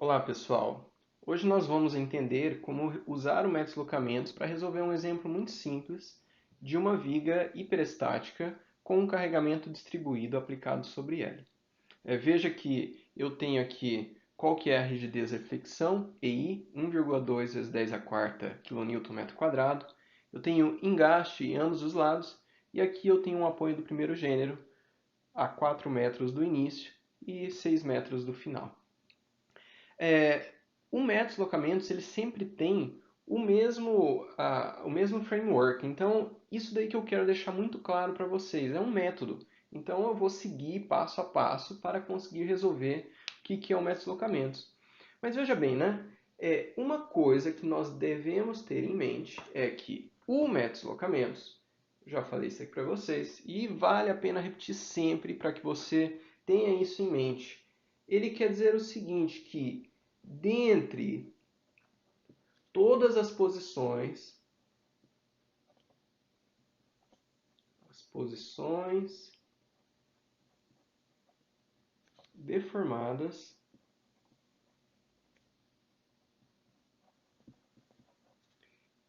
Olá, pessoal! Hoje nós vamos entender como usar o método de deslocamentos para resolver um exemplo muito simples de uma viga hiperestática com um carregamento distribuído aplicado sobre ela. Veja que eu tenho aqui qual que é a rigidez da fricção, EI, 1,2 vezes 10 a quarta kNm². Eu tenho engaste em ambos os lados e aqui eu tenho um apoio do primeiro gênero a 4 metros do início e 6 metros do final. O método de deslocamentos ele sempre tem o mesmo framework. Então, isso daí que eu quero deixar muito claro para vocês. É um método. Então, eu vou seguir passo a passo para conseguir resolver o que é o método de deslocamentos. Mas veja bem, né? Uma coisa que nós devemos ter em mente é que o método de deslocamentos, já falei isso aqui para vocês, e vale a pena repetir sempre para que você tenha isso em mente. Ele quer dizer o seguinte, que dentre todas as posições deformadas,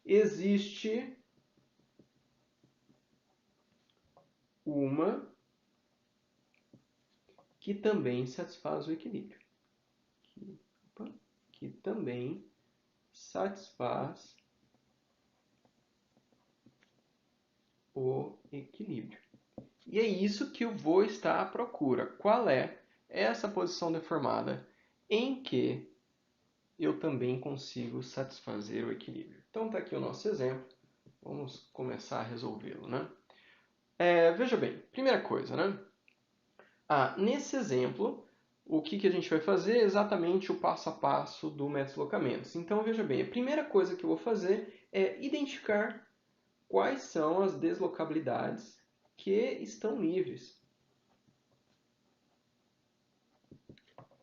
existe uma que também satisfaz o equilíbrio. Que também satisfaz o equilíbrio. E é isso que eu vou estar à procura. Qual é essa posição deformada em que eu também consigo satisfazer o equilíbrio? Então está aqui o nosso exemplo. Vamos começar a resolvê-lo, né? Veja bem, primeira coisa, né? Nesse exemplo, o que a gente vai fazer é exatamente o passo a passo do método de deslocamentos. Então, veja bem, a primeira coisa que eu vou fazer é identificar quais são as deslocabilidades que estão livres.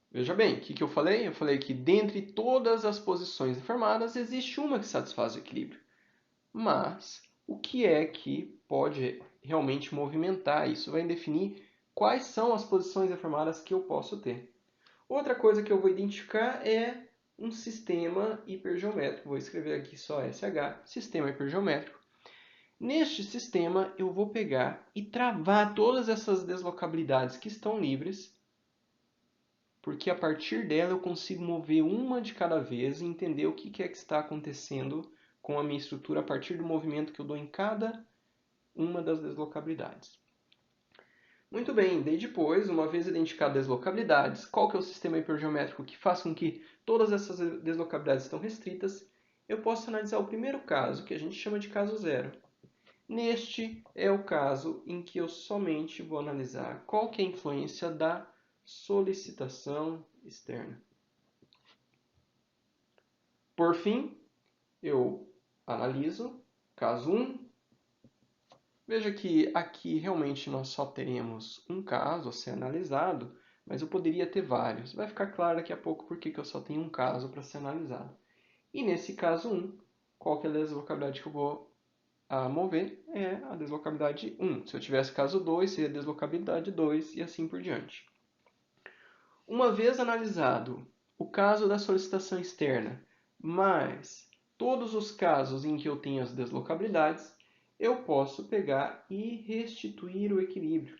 Veja bem, o que eu falei? Eu falei que dentre todas as posições deformadas, existe uma que satisfaz o equilíbrio. Mas o que é que pode realmente movimentar? Isso vai definir quais são as posições deformadas que eu posso ter. Outra coisa que eu vou identificar é um sistema hipergeométrico. Vou escrever aqui só SH, sistema hipergeométrico. Neste sistema, eu vou pegar e travar todas essas deslocabilidades que estão livres, porque a partir dela eu consigo mover uma de cada vez e entender o que é que está acontecendo com a minha estrutura a partir do movimento que eu dou em cada uma das deslocabilidades. Muito bem, daí depois, uma vez identificadas as deslocabilidades, qual que é o sistema hipergeométrico que faz com que todas essas deslocabilidades estão restritas, eu posso analisar o primeiro caso, que a gente chama de caso zero. Neste é o caso em que eu somente vou analisar qual que é a influência da solicitação externa. Por fim, eu analiso caso 1. Veja que aqui realmente nós só teremos um caso a ser analisado, mas eu poderia ter vários. Vai ficar claro daqui a pouco por que eu só tenho um caso para ser analisado. E nesse caso 1, qual que é a deslocabilidade que eu vou mover? É a deslocabilidade 1. Se eu tivesse caso 2, seria a deslocabilidade 2 e assim por diante. Uma vez analisado o caso da solicitação externa, mais todos os casos em que eu tenho as deslocabilidades, eu posso pegar e restituir o equilíbrio.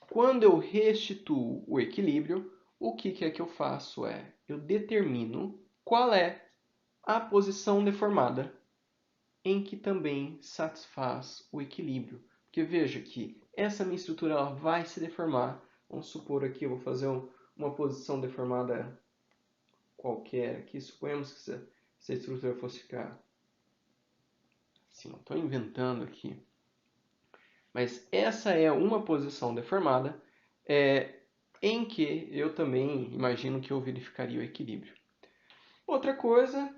Quando eu restituo o equilíbrio, o que é que eu faço? Eu determino qual é a posição deformada em que também satisfaz o equilíbrio. Porque veja que essa minha estrutura ela vai se deformar. Vamos supor aqui, eu vou fazer uma posição deformada qualquer. Aqui, suponhamos que essa estrutura fosse ficar assim. Estou inventando aqui. Mas essa é uma posição deformada em que eu também imagino que eu verificaria o equilíbrio. Outra coisa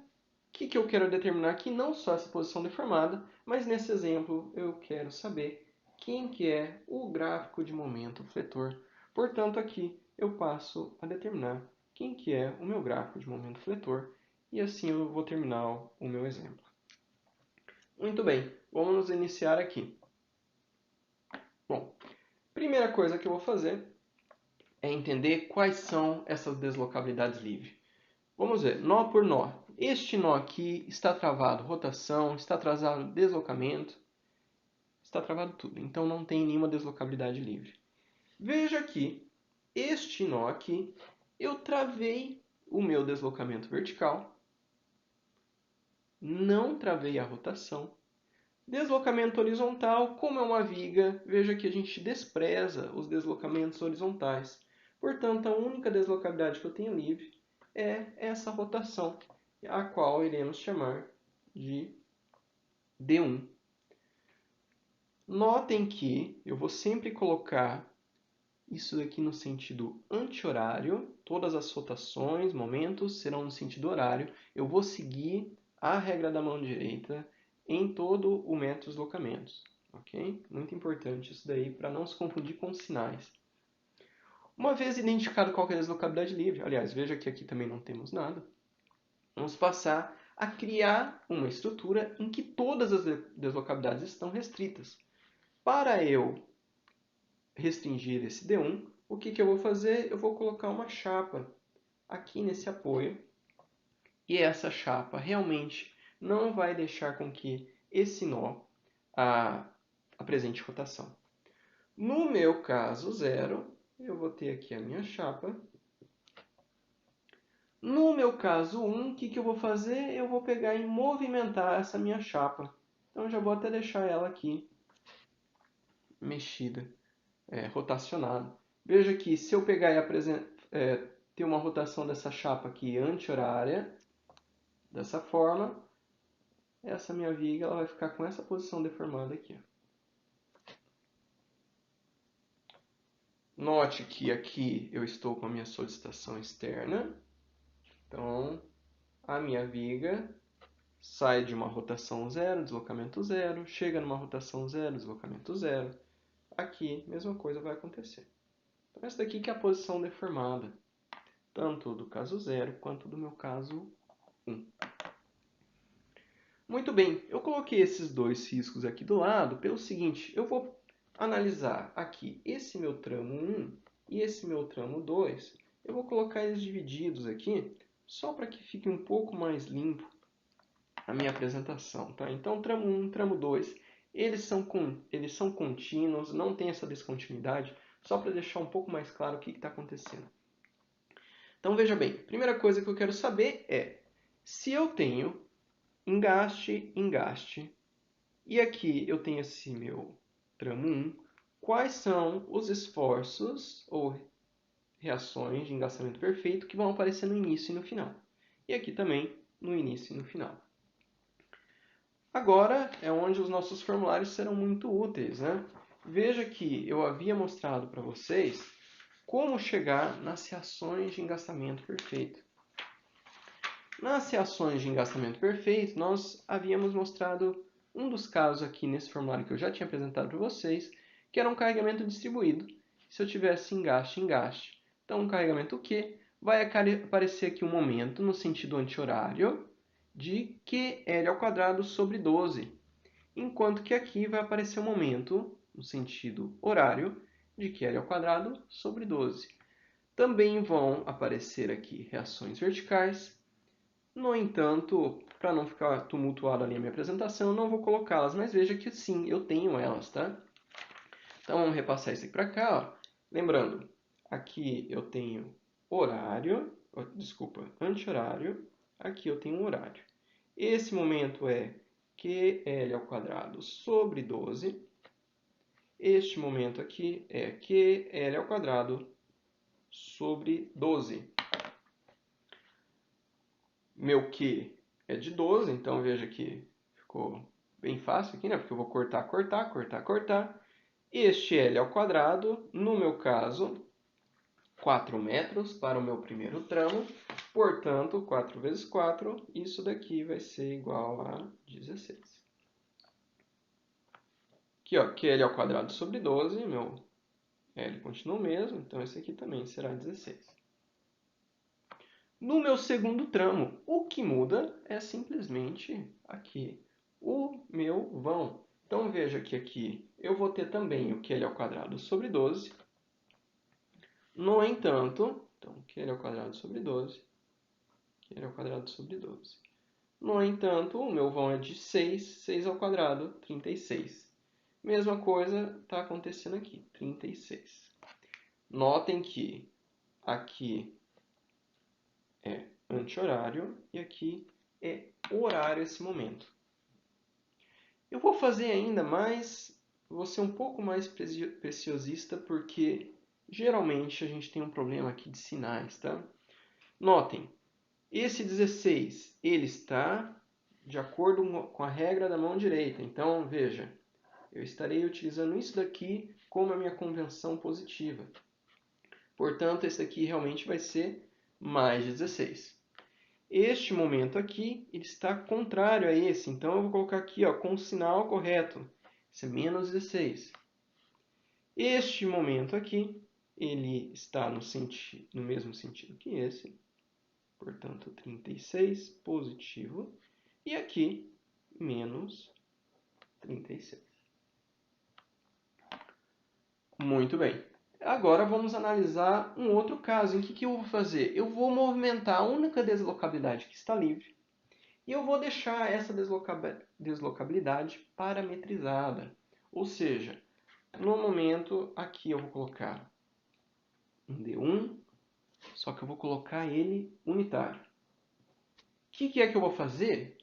que eu quero determinar aqui, não só essa posição deformada, mas nesse exemplo eu quero saber quem que é o gráfico de momento fletor. Portanto, aqui eu passo a determinar quem que é o meu gráfico de momento fletor e assim eu vou terminar o meu exemplo. Muito bem, vamos iniciar aqui. Bom, Primeira coisa que eu vou fazer é entender quais são essas deslocabilidades livres. Vamos ver, nó por nó. Este nó aqui está travado rotação, está travado deslocamento, está travado tudo. Então não tem nenhuma deslocabilidade livre. Veja aqui, este nó aqui, eu travei o meu deslocamento vertical, não travei a rotação. Deslocamento horizontal, como é uma viga, veja que a gente despreza os deslocamentos horizontais. Portanto, a única deslocabilidade que eu tenho livre é essa rotação, a qual iremos chamar de D1. Notem que eu vou sempre colocar isso daqui no sentido anti-horário. Todas as rotações, momentos, serão no sentido horário. Eu vou seguir a regra da mão direita em todo o método de deslocamentos. Ok? Muito importante isso daí para não se confundir com sinais. Uma vez identificado qual é a deslocabilidade livre, aliás, veja que aqui também não temos nada, vamos passar a criar uma estrutura em que todas as deslocabilidades estão restritas. Para eu restringir esse D1, o que eu vou fazer? Eu vou colocar uma chapa aqui nesse apoio, e essa chapa realmente não vai deixar com que esse nó apresente rotação. No meu caso 0, eu vou ter aqui a minha chapa. No meu caso 1, o que eu vou fazer? Eu vou pegar e movimentar essa minha chapa. Então, já vou até deixar ela aqui mexida, rotacionada. Veja que se eu pegar e ter uma rotação dessa chapa aqui anti-horária, dessa forma, essa minha viga ela vai ficar com essa posição deformada aqui. Note que aqui eu estou com a minha solicitação externa. Então, a minha viga sai de uma rotação 0, deslocamento 0, chega numa rotação 0, deslocamento 0. Aqui, mesma coisa vai acontecer. Então, essa daqui que é a posição deformada, tanto do caso 0 quanto do meu caso 1. Muito bem, eu coloquei esses dois riscos aqui do lado pelo seguinte, eu vou analisar aqui esse meu tramo 1 e esse meu tramo 2, eu vou colocar eles divididos aqui, só para que fique um pouco mais limpo a minha apresentação. Tá? Então, tramo 1, tramo 2, eles são contínuos, não tem essa descontinuidade, só para deixar um pouco mais claro o que está acontecendo. Então, veja bem, a primeira coisa que eu quero saber é, se eu tenho engaste, engaste, e aqui eu tenho esse meu tramo 1, quais são os esforços ou reações de engastamento perfeito que vão aparecer no início e no final. E aqui também no início e no final. Agora é onde os nossos formulários serão muito úteis, né? Veja que eu havia mostrado para vocês como chegar nas reações de engastamento perfeito. Nas reações de engastamento perfeito, nós havíamos mostrado um dos casos aqui nesse formulário que eu já tinha apresentado para vocês, que era um carregamento distribuído. Se eu tivesse engaste, engaste. Então, um carregamento Q vai aparecer aqui um momento no sentido anti-horário de QL² sobre 12, enquanto que aqui vai aparecer um momento no sentido horário de QL² sobre 12. Também vão aparecer aqui reações verticais. No entanto, para não ficar tumultuado ali a minha apresentação, eu não vou colocá-las, mas veja que sim, eu tenho elas, tá? Então, vamos repassar isso aqui para cá, ó. Lembrando, aqui eu tenho horário, anti-horário, aqui eu tenho horário. Esse momento é QL² sobre 12. Este momento aqui é QL² sobre 12. Meu Q é de 12, então veja que ficou bem fácil aqui, né? Porque eu vou cortar, cortar, cortar, cortar. Este L², no meu caso, 4 metros para o meu primeiro tramo. Portanto, 4 vezes 4, isso daqui vai ser igual a 16. Aqui, ó, QL² sobre 12, meu L continua o mesmo, então esse aqui também será 16. No meu segundo tramo, o que muda é simplesmente aqui o meu vão. Então, veja que aqui eu vou ter também o QL² sobre 12. No entanto, então, QL² sobre 12. QL² sobre 12. No entanto, o meu vão é de 6. 6 ao quadrado, 36. Mesma coisa está acontecendo aqui, 36. Notem que aqui é anti-horário e aqui é horário esse momento. Eu vou fazer ainda mais, vou ser um pouco mais preciosista, porque geralmente a gente tem um problema aqui de sinais, tá? Notem, esse 16, ele está de acordo com a regra da mão direita. Então, veja, eu estarei utilizando isso daqui como a minha convenção positiva. Portanto, esse daqui realmente vai ser mais 16. Este momento aqui ele está contrário a esse, então eu vou colocar aqui ó, com o sinal correto. Isso é menos 16. Este momento aqui, ele está no mesmo sentido que esse, portanto 36 positivo, e aqui menos 36. Muito bem. Agora vamos analisar um outro caso. Em que eu vou fazer? Eu vou movimentar a única deslocabilidade que está livre e eu vou deixar essa deslocabilidade parametrizada. Ou seja, no momento aqui eu vou colocar um D1, só que eu vou colocar ele unitário. O que é que eu vou fazer?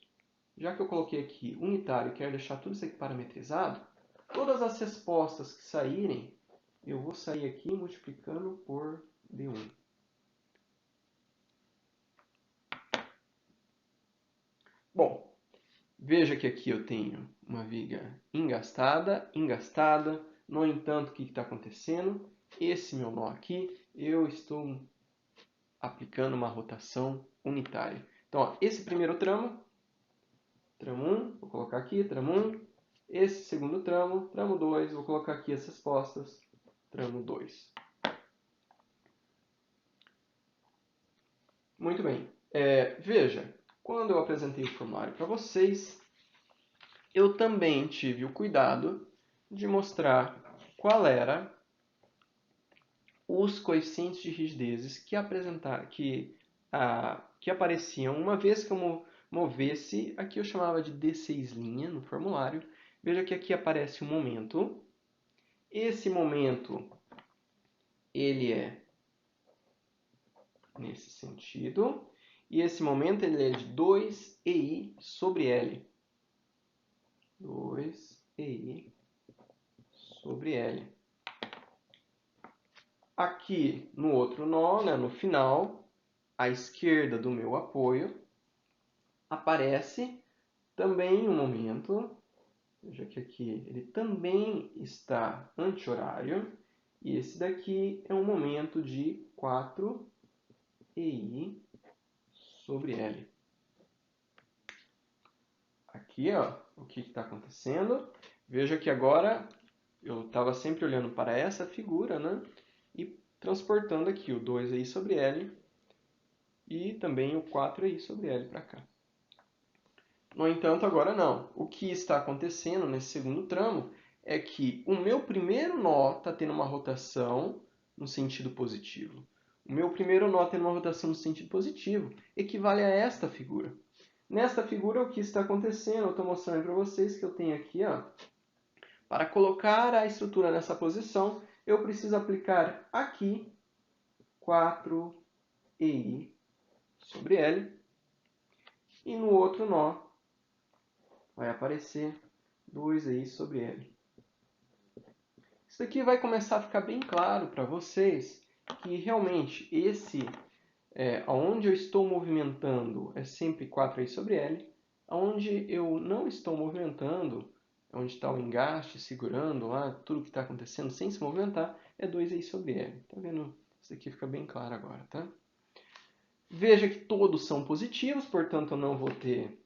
Já que eu coloquei aqui unitário e quero deixar tudo isso aqui parametrizado, todas as respostas que saírem, eu vou sair aqui multiplicando por D1. Bom, veja que aqui eu tenho uma viga engastada, engastada. No entanto, o que está acontecendo? Esse meu nó aqui, eu estou aplicando uma rotação unitária. Então, ó, esse primeiro tramo 1, vou colocar aqui, tramo 1. Esse segundo tramo 2, vou colocar aqui as respostas, tramo 2. Muito bem. Veja, quando eu apresentei o formulário para vocês, eu também tive o cuidado de mostrar qual era os coeficientes de rigidezes que apareciam uma vez que eu movesse, aqui eu chamava de D6' no formulário. Veja que aqui aparece um momento. Esse momento, ele é nesse sentido. E esse momento ele é de 2EI sobre L. 2EI sobre L. Aqui no outro nó, né, no final, à esquerda do meu apoio, aparece também um momento. Veja que aqui ele também está anti-horário. E esse daqui é um momento de 4EI sobre L. Aqui, ó, o que está acontecendo? Veja que agora eu estava sempre olhando para essa figura, né? E transportando aqui o 2EI sobre L e também o 4EI sobre L para cá. No entanto, agora não. O que está acontecendo nesse segundo tramo é que o meu primeiro nó está tendo uma rotação no sentido positivo. O meu primeiro nó tendo uma rotação no sentido positivo equivale a esta figura. Nesta figura, o que está acontecendo? Eu estou mostrando para vocês que eu tenho aqui, ó, para colocar a estrutura nessa posição, eu preciso aplicar aqui 4EI sobre L. E no outro nó vai aparecer 2EI sobre L. Isso aqui vai começar a ficar bem claro para vocês que realmente onde eu estou movimentando é sempre 4EI sobre L. Onde eu não estou movimentando, onde está o engaste segurando lá, tudo que está acontecendo sem se movimentar, é 2EI sobre L. Tá vendo? Isso aqui fica bem claro agora, tá? Veja que todos são positivos, portanto eu não vou ter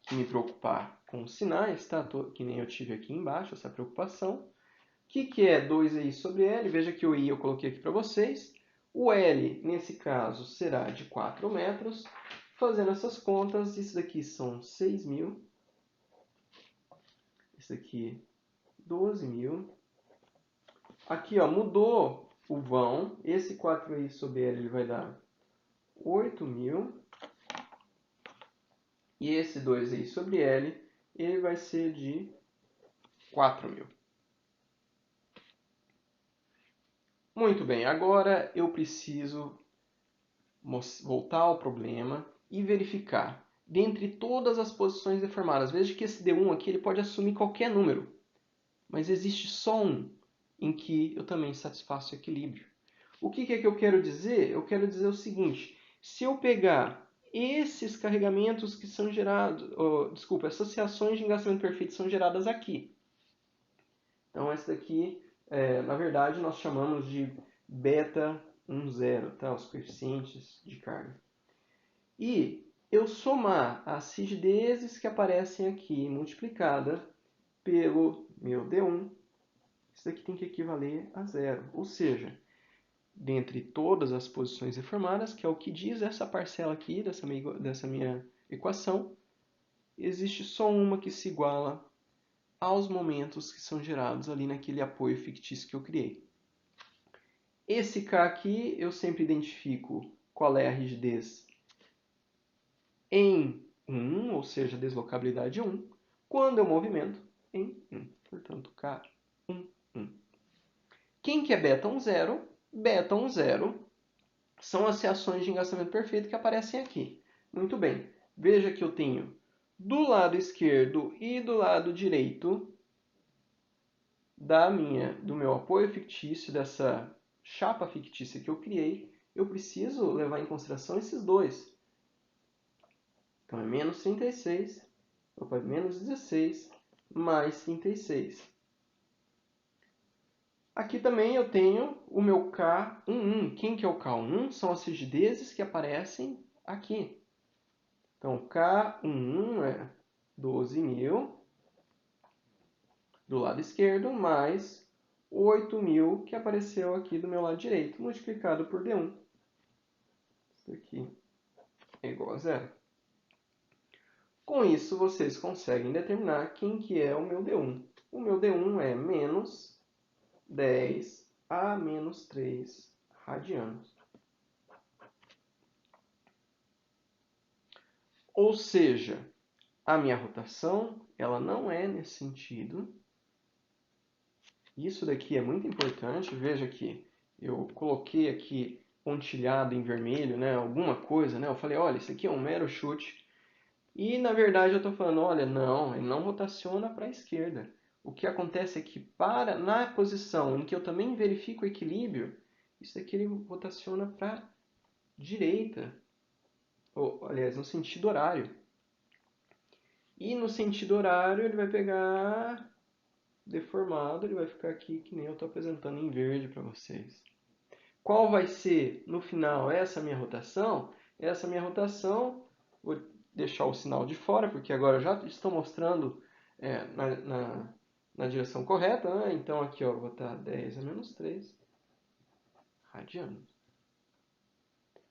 que me preocupar com os sinais, tá? Que nem eu tive aqui embaixo, essa preocupação. O que é 2EI sobre L? Veja que o I eu coloquei aqui para vocês. O L, nesse caso, será de 4 metros. Fazendo essas contas, isso daqui são 6.000. Esse Isso aqui, 12.000. Aqui, ó, mudou o vão. Esse 4i sobre L ele vai dar 8.000. E esse 2i sobre L, ele vai ser de 4.000. Muito bem, agora eu preciso voltar ao problema e verificar. Dentre todas as posições deformadas, veja que esse D1 aqui ele pode assumir qualquer número. Mas existe só um em que eu também satisfaço o equilíbrio. O que é que eu quero dizer? Eu quero dizer o seguinte. Se eu pegar esses carregamentos que são gerados... associações de engastamento perfeito são geradas aqui. Então, essa daqui, na verdade, nós chamamos de beta 10, tá? Os coeficientes de carga. E eu somar as rigidezes que aparecem aqui, multiplicada pelo meu D1, isso daqui tem que equivaler a 0. Ou seja, dentre todas as posições deformadas, que é o que diz essa parcela aqui, dessa minha equação, existe só uma que se iguala aos momentos que são gerados ali naquele apoio fictício que eu criei. Esse K aqui, eu sempre identifico qual é a rigidez em 1, ou seja, deslocabilidade 1, quando eu movimento em 1. Portanto, K1, 1. Quem que é beta 10? Beta 10 são as reações de engastamento perfeito que aparecem aqui. Muito bem. Veja que eu tenho do lado esquerdo e do lado direito do meu apoio fictício, dessa chapa fictícia que eu criei, eu preciso levar em consideração esses dois. Então, é menos 36, menos 16, mais 36. Aqui também eu tenho o meu K11. Quem que é o K11? São as rigidezes que aparecem aqui. Então, K11 é 12.000 do lado esquerdo, mais 8.000 que apareceu aqui do meu lado direito, multiplicado por D1. Isso aqui é igual a 0. Com isso, vocês conseguem determinar quem que é o meu D1. O meu D1 é menos 10 a menos 3 radianos. Ou seja, a minha rotação ela não é nesse sentido. Isso daqui é muito importante. Veja que eu coloquei aqui pontilhado em vermelho, né, alguma coisa. Né? Eu falei, olha, isso aqui é um mero chute. E, na verdade, eu estou falando, olha, não, ele não rotaciona para a esquerda. O que acontece é que, na posição em que eu também verifico o equilíbrio, isso aqui ele rotaciona para a direita. Ou, aliás, no sentido horário. E no sentido horário ele vai pegar deformado, ele vai ficar aqui que nem eu estou apresentando em verde para vocês. Qual vai ser, no final, essa minha rotação? Essa minha rotação, vou deixar o sinal de fora, porque agora eu já estou mostrando na direção correta. Né? Então aqui ó, vou botar 10 a menos 3 radianos.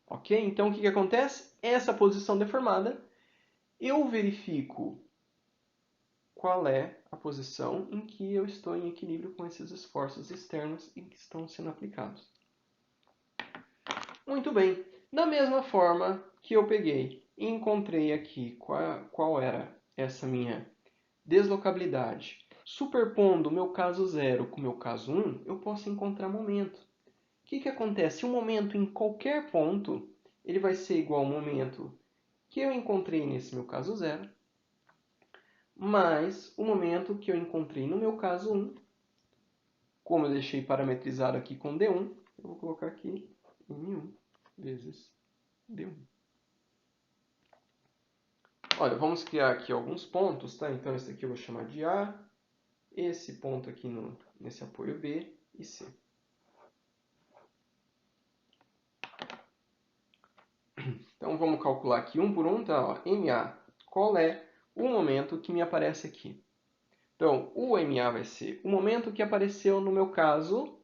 Ok? Então o que acontece? Essa posição deformada, eu verifico qual é a posição em que eu estou em equilíbrio com esses esforços externos que estão sendo aplicados. Muito bem. Da mesma forma que eu peguei e encontrei aqui qual era essa minha deslocabilidade, superpondo o meu caso 0 com o meu caso 1, eu posso encontrar momento. O que acontece? Um momento em qualquer ponto, ele vai ser igual ao momento que eu encontrei nesse meu caso 0, mais o momento que eu encontrei no meu caso 1. Como eu deixei parametrizado aqui com D1, eu vou colocar aqui M1 vezes D1. Olha, vamos criar aqui alguns pontos, tá? Então, esse aqui eu vou chamar de A, esse ponto aqui nesse apoio B e C. Então, vamos calcular aqui um por um, tá? Ó, MA, qual é o momento que me aparece aqui? Então, o MA vai ser o momento que apareceu no meu caso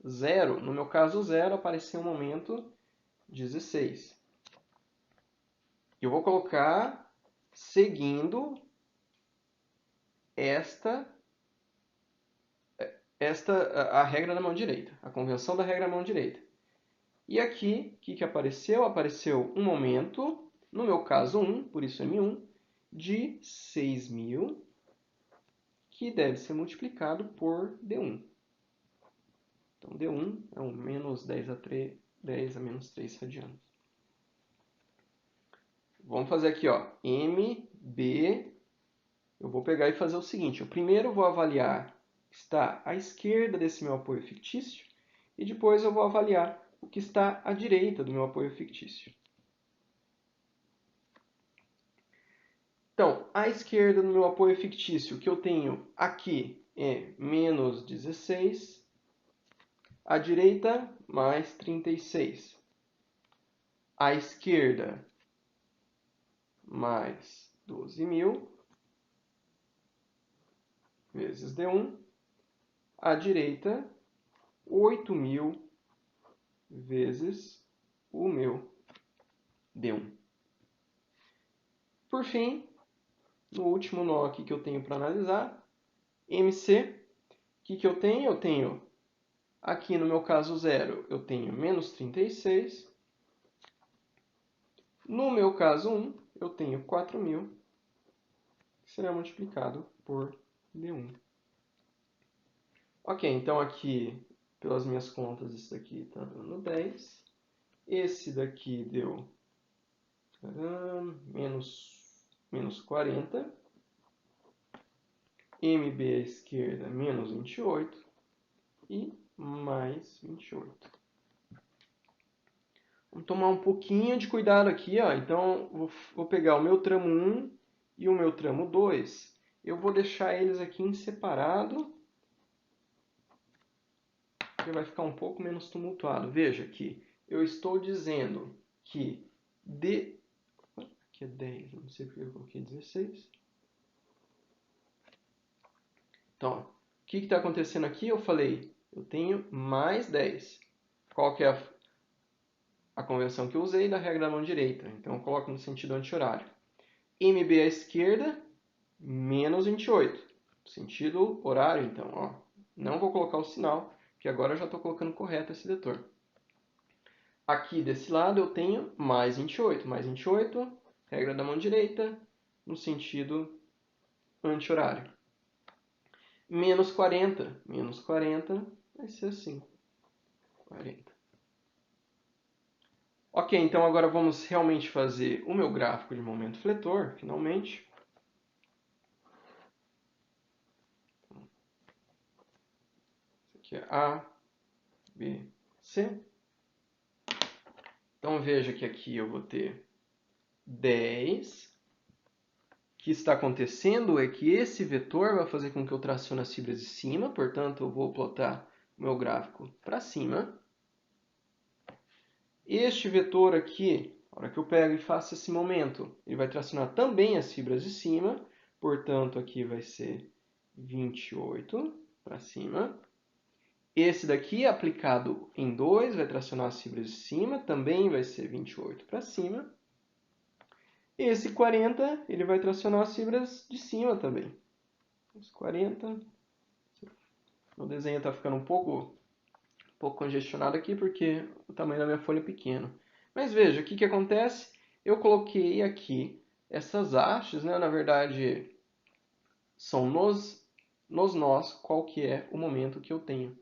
0. No meu caso 0, apareceu o momento 16. Eu vou colocar seguindo esta a regra da mão direita, a convenção da regra da mão direita. E aqui, o que apareceu? Apareceu um momento, no meu caso 1, por isso M1, de 6.000, que deve ser multiplicado por D1. Então, D1 é um menos 10 a menos 3 radianos. Vamos fazer aqui, ó, MB. Eu vou pegar e fazer o seguinte. Eu primeiro vou avaliar o que está à esquerda desse meu apoio fictício. E depois eu vou avaliar o que está à direita do meu apoio fictício. Então, à esquerda do meu apoio fictício, o que eu tenho aqui é menos 16. À direita, mais 36. À esquerda, mais 12.000 vezes D1. À direita, 8.000 vezes o meu D1. Por fim, no último nó aqui que eu tenho para analisar, MC, o que eu tenho? Eu tenho, aqui no meu caso 0, eu tenho menos 36. No meu caso 1, eu tenho 4.000, que será multiplicado por D1. Ok, então aqui, pelas minhas contas, isso daqui está dando 10. Esse daqui deu menos 40. MB à esquerda, menos 28. E mais 28. Vamos tomar um pouquinho de cuidado aqui, ó. Então, vou pegar o meu tramo 1 e o meu tramo 2. Eu vou deixar eles aqui em separado, porque vai ficar um pouco menos tumultuado. Veja que eu estou dizendo que aqui é 10, não sei porque eu coloquei 16. Então, o que está acontecendo aqui? Eu falei, eu tenho mais 10. Qual que é a convenção que eu usei? Da regra da mão direita. Então, eu coloco no sentido anti-horário. MB à esquerda, menos 28. Sentido horário, então. Ó. Não vou colocar o sinal, porque agora eu já estou colocando correto esse vetor. Aqui desse lado eu tenho mais 28. Mais 28, regra da mão direita, no sentido anti-horário. Menos 40. Menos 40 vai ser assim. 40. Ok, então agora vamos realmente fazer o meu gráfico de momento fletor, finalmente. Isso aqui é A, B, C. Então veja que aqui eu vou ter 10. O que está acontecendo é que esse vetor vai fazer com que eu tracione as fibras de cima, portanto eu vou plotar o meu gráfico para cima. Este vetor aqui, na hora que eu pego e faço esse momento, ele vai tracionar também as fibras de cima, portanto aqui vai ser 28 para cima. Esse daqui, aplicado em 2, vai tracionar as fibras de cima, também vai ser 28 para cima. Esse 40, ele vai tracionar as fibras de cima também. Esse 40, o desenho está ficando um pouco congestionado aqui, porque o tamanho da minha folha é pequeno. Mas veja, o que acontece? Eu coloquei aqui essas hastes, né? Na verdade, são nos nós qual que é o momento que eu tenho.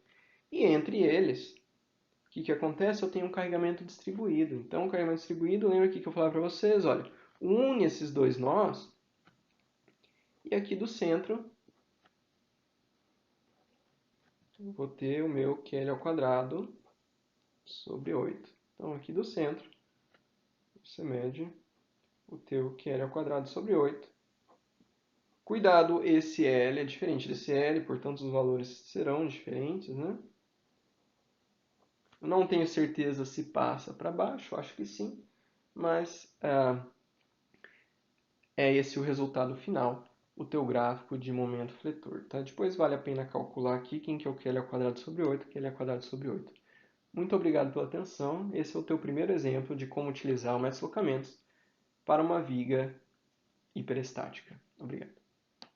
E entre eles, o que acontece? Eu tenho um carregamento distribuído. Então, o carregamento distribuído, lembra aqui que eu falava para vocês? Olha, une esses dois nós e aqui do centro eu vou ter o meu QL ao quadrado sobre 8. Então, aqui do centro, você mede o teu QL ao quadrado sobre 8. Cuidado, esse L é diferente desse L, portanto os valores serão diferentes, né? Eu não tenho certeza se passa para baixo, acho que sim, mas é esse o resultado final, o teu gráfico de momento fletor. Tá? Depois vale a pena calcular aqui quem que é o QL ao quadrado sobre 8, QL ao quadrado sobre 8. Muito obrigado pela atenção. Esse é o teu primeiro exemplo de como utilizar o método de deslocamentos para uma viga hiperestática. Obrigado.